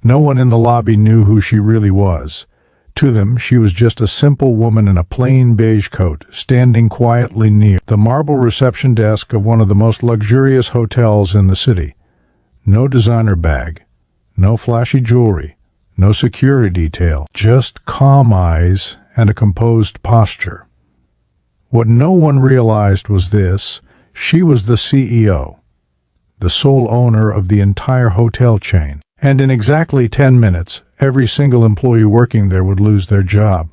No one in the lobby knew who she really was. To them, she was just a simple woman in a plain beige coat, standing quietly near the marble reception desk of one of the most luxurious hotels in the city. No designer bag, no flashy jewelry, no security detail, just calm eyes and a composed posture. What no one realized was this: she was the CEO, the sole owner of the entire hotel chain. And in exactly 10 minutes, every single employee working there would lose their job.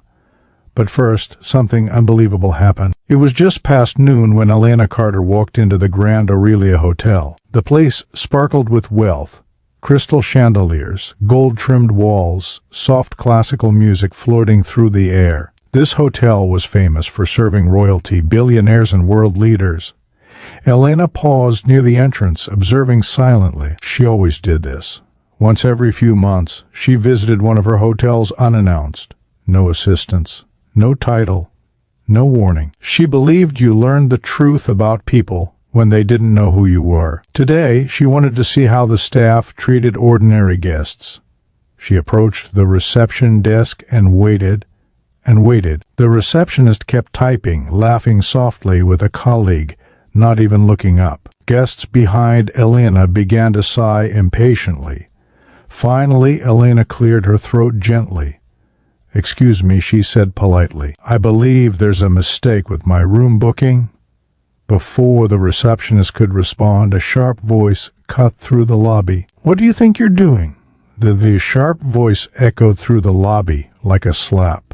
But first, something unbelievable happened. It was just past noon when Elena Carter walked into the Grand Aurelia Hotel. The place sparkled with wealth. Crystal chandeliers, gold-trimmed walls, soft classical music floating through the air. This hotel was famous for serving royalty, billionaires, and world leaders. Elena paused near the entrance, observing silently. She always did this. Once every few months, she visited one of her hotels unannounced. No assistance, no title, no warning. She believed you learned the truth about people when they didn't know who you were. Today, she wanted to see how the staff treated ordinary guests. She approached the reception desk and waited and waited. The receptionist kept typing, laughing softly with a colleague, not even looking up. Guests behind Elena began to sigh impatiently. Finally, Elena cleared her throat gently. "Excuse me," she said politely. "I believe there's a mistake with my room booking." Before the receptionist could respond, a sharp voice cut through the lobby. "What do you think you're doing?" The sharp voice echoed through the lobby like a slap.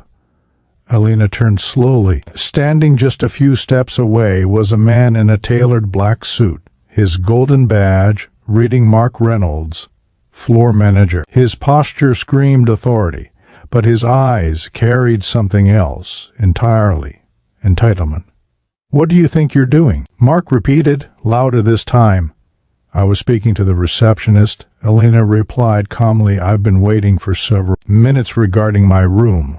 Elena turned slowly. Standing just a few steps away was a man in a tailored black suit, his golden badge reading Mark Reynolds, floor manager. His posture screamed authority, but his eyes carried something else entirely: entitlement. "What do you think you're doing?" Mark repeated, louder this time. "I was speaking to the receptionist," Elena replied calmly. "I've been waiting for several minutes regarding my room."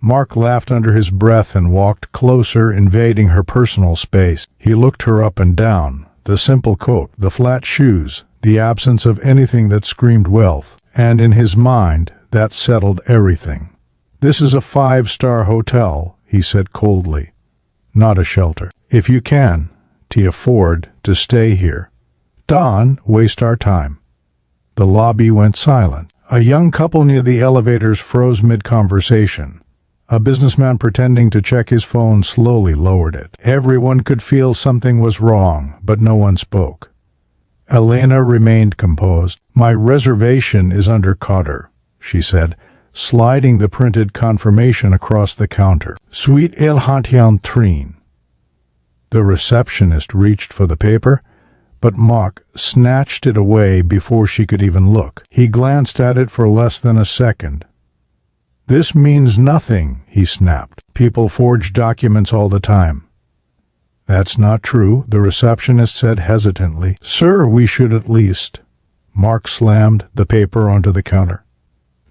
Mark laughed under his breath and walked closer, invading her personal space. He looked her up and down: the simple coat, the flat shoes, the absence of anything that screamed wealth, and in his mind, that settled everything. "This is a 5-star hotel," he said coldly, "not a shelter. If you can afford to stay here, don't waste our time." The lobby went silent. A young couple near the elevators froze mid-conversation. A businessman pretending to check his phone slowly lowered it. Everyone could feel something was wrong, but no one spoke. Elena remained composed. "My reservation is under Carter," she said, sliding the printed confirmation across the counter. "Suite El Hantian Trine." The receptionist reached for the paper, but Mark snatched it away before she could even look. He glanced at it for less than a second. "This means nothing," he snapped. "People forge documents all the time." "That's not true," the receptionist said hesitantly. "Sir, we should at least—" Mark slammed the paper onto the counter.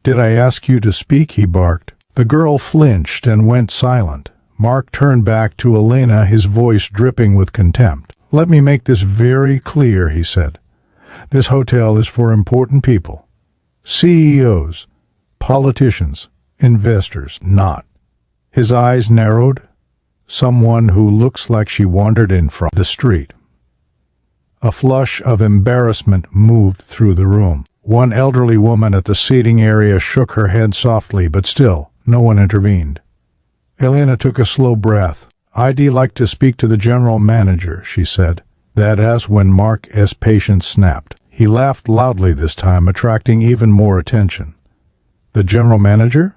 "Did I ask you to speak?" he barked. The girl flinched and went silent. Mark turned back to Elena, his voice dripping with contempt. "Let me make this very clear," he said. "This hotel is for important people. CEOs, politicians, investors, not—" His eyes narrowed. "Someone who looks like she wandered in from the street." A flush of embarrassment moved through the room. One elderly woman at the seating area shook her head softly, but still, no one intervened. Elena took a slow breath. "I'd like to speak to the general manager," she said. That's when Mark's patience snapped. He laughed loudly this time, attracting even more attention. "The general manager?"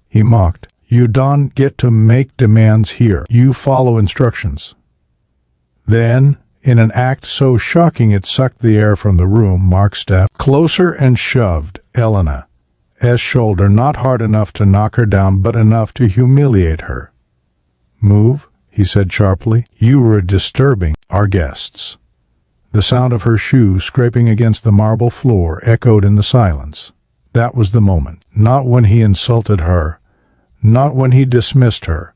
he mocked. "You don't get to make demands here. You follow instructions." Then, in an act so shocking it sucked the air from the room, Mark stepped closer and shoved Elena's shoulder, not hard enough to knock her down, but enough to humiliate her. "Move," he said sharply. "You were disturbing our guests." The sound of her shoes scraping against the marble floor echoed in the silence. That was the moment. Not when he insulted her, not when he dismissed her,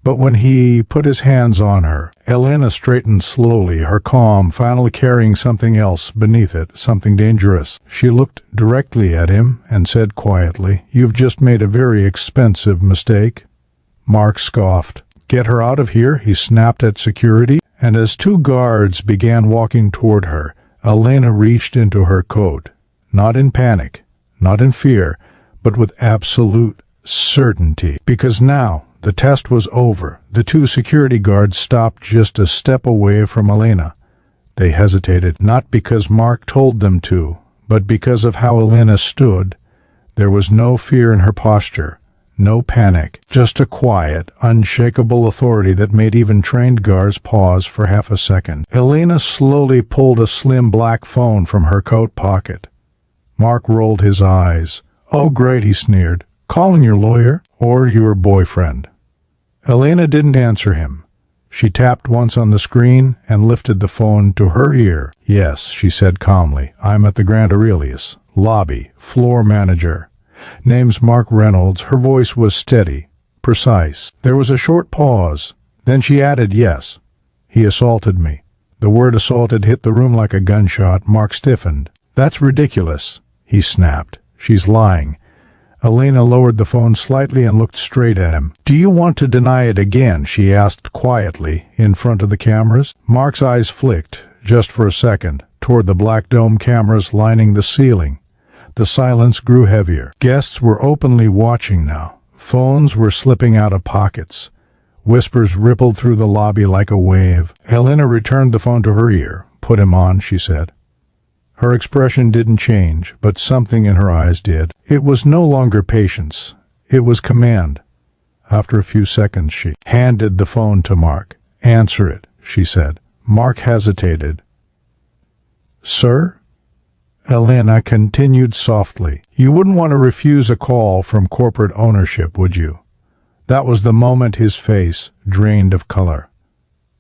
But when he put his hands on her, Elena straightened slowly, her calm finally carrying something else beneath it, something dangerous. She looked directly at him and said quietly, "You've just made a very expensive mistake." Mark scoffed. "Get her out of here," he snapped at security, and as two guards began walking toward her, Elena reached into her coat, not in panic, not in fear, but with absolute certainty, because now the test was over. The two security guards stopped just a step away from Elena. They hesitated, not because Mark told them to, but because of how Elena stood. There was no fear in her posture, no panic, just a quiet, unshakable authority that made even trained guards pause for half a second. Elena slowly pulled a slim black phone from her coat pocket. Mark rolled his eyes. "Oh, great," he sneered. "Calling your lawyer or your boyfriend?" Elena didn't answer him. She tapped once on the screen and lifted the phone to her ear. "Yes," she said calmly. "I'm at the Grand Aurelius. Lobby. Floor manager. Name's Mark Reynolds." Her voice was steady, precise. There was a short pause. Then she added, "Yes. He assaulted me." The word assaulted hit the room like a gunshot. Mark stiffened. "That's ridiculous," he snapped. "She's lying." Elena lowered the phone slightly and looked straight at him. "Do you want to deny it again?" she asked quietly, in front of the cameras. Mark's eyes flicked, just for a second, toward the black dome cameras lining the ceiling. The silence grew heavier. Guests were openly watching now. Phones were slipping out of pockets. Whispers rippled through the lobby like a wave. Elena returned the phone to her ear. "Put him on," she said. Her expression didn't change, but something in her eyes did. It was no longer patience. It was command. After a few seconds, she handed the phone to Mark. "Answer it," she said. Mark hesitated. "Sir?" Elena continued softly. "You wouldn't want to refuse a call from corporate ownership, would you?" That was the moment his face drained of color.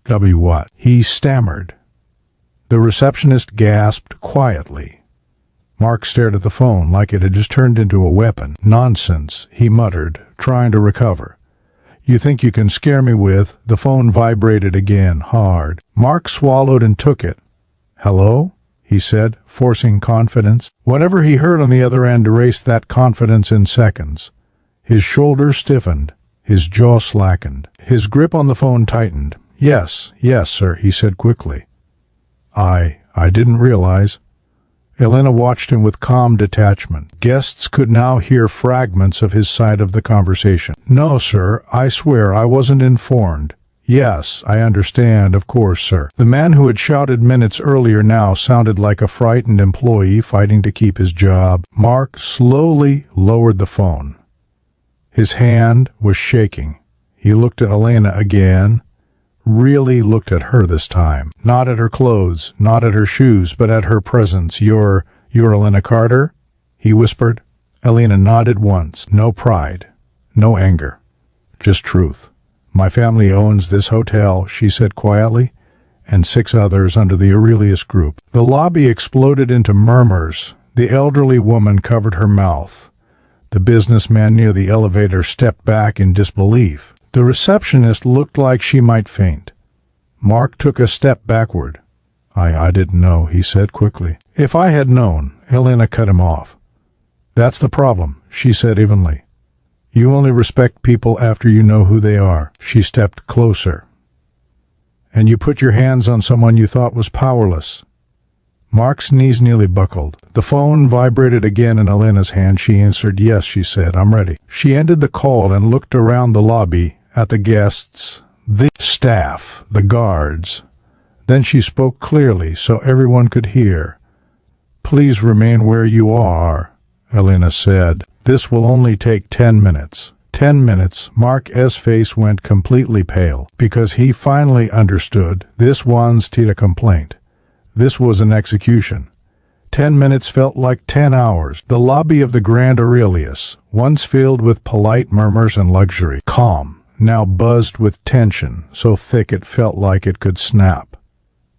What?" he stammered. The receptionist gasped quietly. Mark stared at the phone like it had just turned into a weapon. "Nonsense," he muttered, trying to recover. "You think you can scare me with—" The phone vibrated again, hard. Mark swallowed and took it. "Hello?" he said, forcing confidence. Whatever he heard on the other end erased that confidence in seconds. His shoulders stiffened. His jaw slackened. His grip on the phone tightened. Yes, sir," he said quickly. I didn't realize." Elena watched him with calm detachment. Guests could now hear fragments of his side of the conversation. "No, sir, I swear I wasn't informed." "Yes, I understand, of course, sir." The man who had shouted minutes earlier now sounded like a frightened employee fighting to keep his job. Mark slowly lowered the phone. His hand was shaking. He looked at Elena again. Really looked at her this time. Not at her clothes, not at her shoes, but at her presence. You're Elena Carter?" he whispered. Elena nodded once. No pride, no anger, just truth. "My family owns this hotel," she said quietly, "and 6 others under the Aurelius Group." The lobby exploded into murmurs. The elderly woman covered her mouth. The businessman near the elevator stepped back in disbelief. The receptionist looked like she might faint. Mark took a step backward. I didn't know," he said quickly. "If I had known," Elena cut him off. "That's the problem," she said evenly. "You only respect people after you know who they are." She stepped closer. "And you put your hands on someone you thought was powerless." Mark's knees nearly buckled. The phone vibrated again in Elena's hand. She answered. "Yes," she said, "I'm ready." She ended the call and looked around the lobby at the guests, the staff, the guards. Then she spoke clearly so everyone could hear. "Please remain where you are," Elena said. "This will only take 10 minutes. 10 minutes. Mark's face went completely pale, because he finally understood. This wasn't a complaint. This was an execution. 10 minutes felt like 10 hours. The lobby of the Grand Aurelius, once filled with polite murmurs and luxury, calm, now buzzed with tension, so thick it felt like it could snap.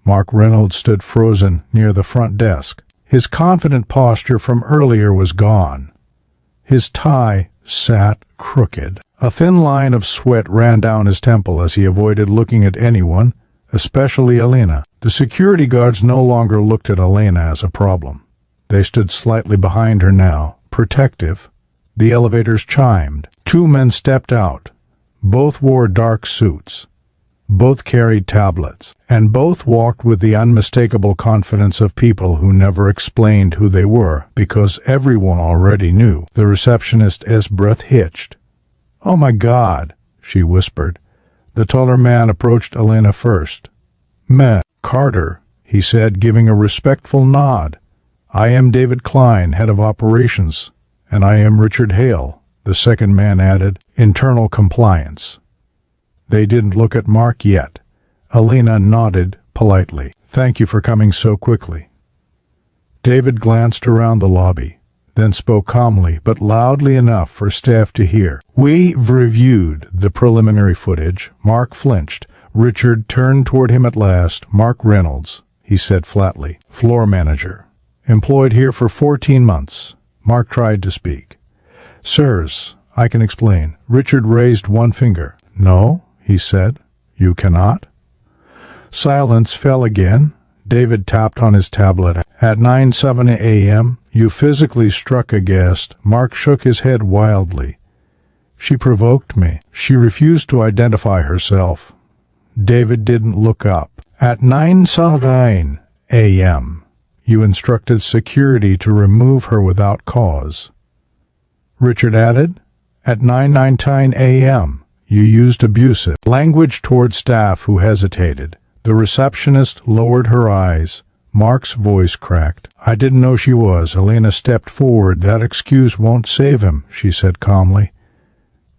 Mark Reynolds stood frozen near the front desk. His confident posture from earlier was gone. His tie sat crooked. A thin line of sweat ran down his temple as he avoided looking at anyone, especially Elena. The security guards no longer looked at Elena as a problem. They stood slightly behind her now, protective. The elevators chimed. Two men stepped out. Both wore dark suits. Both carried tablets, and both walked with the unmistakable confidence of people who never explained who they were, because everyone already knew. The receptionist's breath hitched. "Oh my God," she whispered. The taller man approached Elena first. "Meh, Carter," he said, giving a respectful nod. "I am David Klein, head of operations." "And I am Richard Hale," the second man added, "internal compliance." They didn't look at Mark yet. Elena nodded politely. "Thank you for coming so quickly." David glanced around the lobby, then spoke calmly but loudly enough for staff to hear. "We've reviewed the preliminary footage." Mark flinched. Richard turned toward him at last. "Mark Reynolds," he said flatly. "Floor manager. Employed here for 14 months. Mark tried to speak. "Sirs, I can explain." Richard raised one finger. "No," he said. "You cannot." Silence fell again. David tapped on his tablet. "At 9:07 a.m., you physically struck a guest." Mark shook his head wildly. "She provoked me." She refused to identify herself. David didn't look up. "At 9:09 a.m., you instructed security to remove her without cause." Richard added, "At 9:19 a.m., you used abusive language toward staff who hesitated." The receptionist lowered her eyes. Mark's voice cracked. "I didn't know she was." Elena stepped forward. "That excuse won't save him," she said calmly.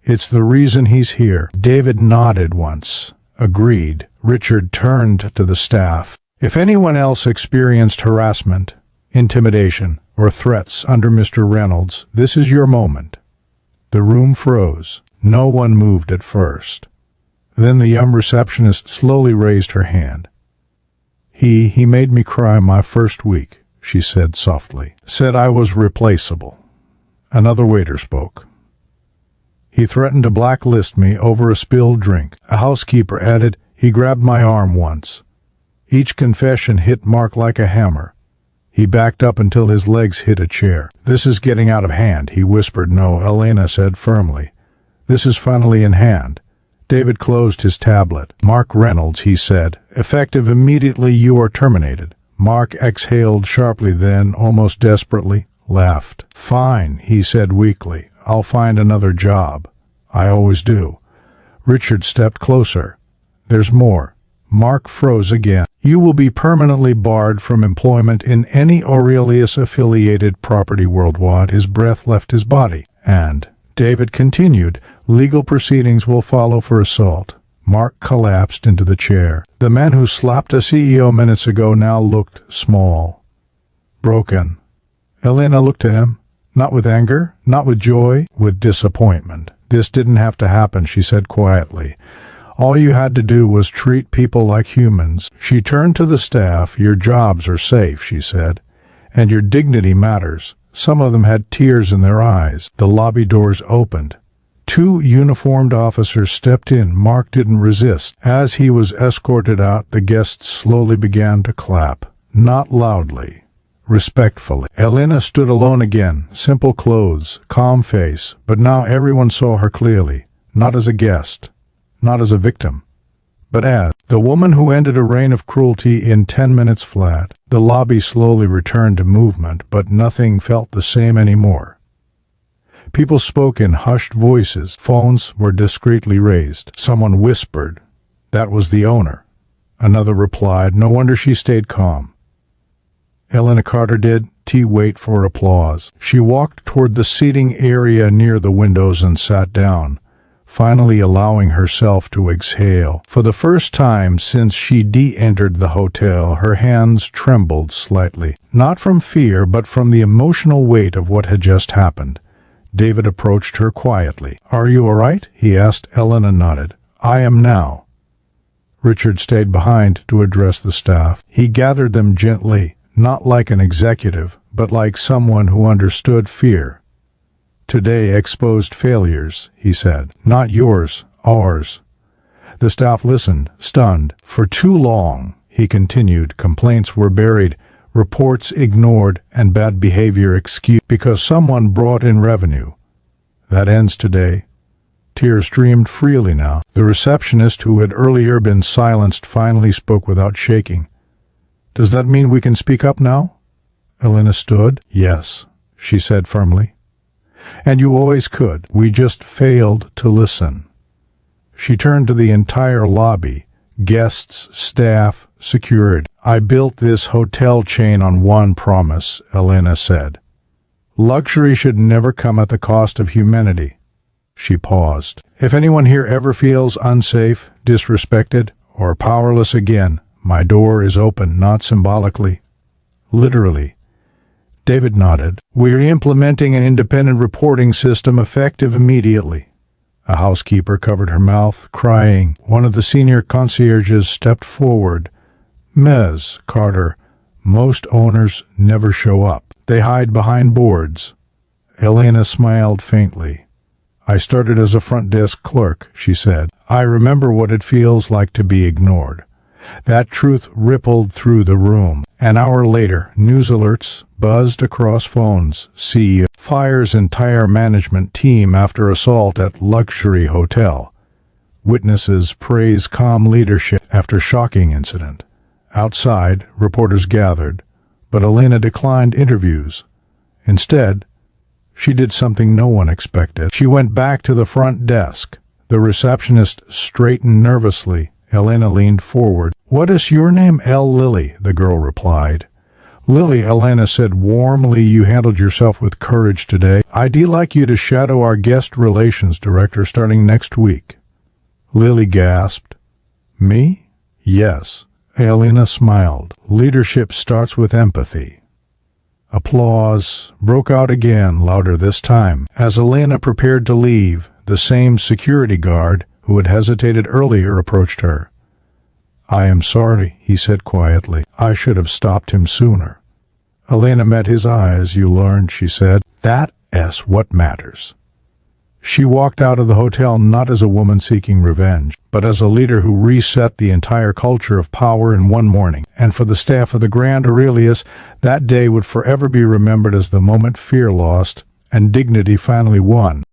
"It's the reason he's here." David nodded once. Agreed. Richard turned to the staff. "If anyone else experienced harassment, intimidation, or threats under Mr. Reynolds, this is your moment." The room froze. No one moved at first. Then the young receptionist slowly raised her hand. He made me cry my first week," she said softly. "Said I was replaceable." Another waiter spoke. "He threatened to blacklist me over a spilled drink." A housekeeper added, "He grabbed my arm once." Each confession hit Mark like a hammer. He backed up until his legs hit a chair. "This is getting out of hand," he whispered. "No," Elena said firmly. "This is finally in hand." David closed his tablet. "Mark Reynolds," he said. "Effective immediately, you are terminated." Mark exhaled sharply, then, almost desperately, laughed. "Fine," he said weakly. "I'll find another job. I always do." Richard stepped closer. "There's more." Mark froze again. "You will be permanently barred from employment in any Aurelius-affiliated property worldwide." His breath left his body. "And," David continued, "legal proceedings will follow for assault." Mark collapsed into the chair. The man who slapped a CEO minutes ago now looked small, broken. Elena looked at him, not with anger, not with joy, with disappointment. "This didn't have to happen," she said quietly. "All you had to do was treat people like humans." She turned to the staff. "Your jobs are safe," she said, "and your dignity matters." Some of them had tears in their eyes. The lobby doors opened. Two uniformed officers stepped in. Mark didn't resist. As he was escorted out, the guests slowly began to clap. Not loudly, respectfully. Elena stood alone again. Simple clothes, calm face, but now everyone saw her clearly, not as a guest, not as a victim, but as the woman who ended a reign of cruelty in 10 minutes flat. The lobby slowly returned to movement, but nothing felt the same anymore. People spoke in hushed voices. Phones were discreetly raised. Someone whispered, "That was the owner." Another replied, "No wonder she stayed calm." Elena Carter did wait for applause. She walked toward the seating area near the windows and sat down, finally allowing herself to exhale. For the first time since she de-entered the hotel, her hands trembled slightly, not from fear but from the emotional weight of what had just happened. David approached her quietly. "Are you all right?" he asked. Elena nodded. "I am now." Richard stayed behind to address the staff. He gathered them gently, not like an executive, but like someone who understood fear. Today exposed failures, he said. Not yours, ours. The staff listened, stunned. For too long, he continued, complaints were buried, reports ignored, and bad behavior excused because someone brought in revenue. That ends today. Tears streamed freely now. The receptionist, who had earlier been silenced, finally spoke without shaking. Does that mean we can speak up now? Elena stood. Yes, she said firmly. And you always could. We just failed to listen. She turned to the entire lobby. Guests, staff, security. I built this hotel chain on one promise, Elena said. Luxury should never come at the cost of humanity. She paused. If anyone here ever feels unsafe, disrespected, or powerless again, my door is open, not symbolically, literally. David nodded. We're implementing an independent reporting system effective immediately. A housekeeper covered her mouth, crying. One of the senior concierges stepped forward. Ms. Carter, most owners never show up. They hide behind boards. Elena smiled faintly. I started as a front desk clerk, she said. I remember what it feels like to be ignored. That truth rippled through the room. An hour later, news alerts buzzed across phones. CEO fires entire management team after assault at luxury hotel. Witnesses praise calm leadership after shocking incident. Outside, reporters gathered, but Elena declined interviews. Instead, she did something no one expected. She went back to the front desk. The receptionist straightened nervously. Elena leaned forward. What is your name? Lily, the girl replied. Lily, Elena said warmly, you handled yourself with courage today. I'd like you to shadow our guest relations director starting next week. Lily gasped. Me? Yes. Elena smiled. Leadership starts with empathy. Applause broke out again, louder this time. As Elena prepared to leave, the same security guard who had hesitated earlier approached her. I am sorry, he said quietly. I should have stopped him sooner. Elena met his eyes. You learned, she said. That's what matters. She walked out of the hotel not as a woman seeking revenge, but as a leader who reset the entire culture of power in one morning. And for the staff of the Grand Aurelius, that day would forever be remembered as the moment fear lost and dignity finally won.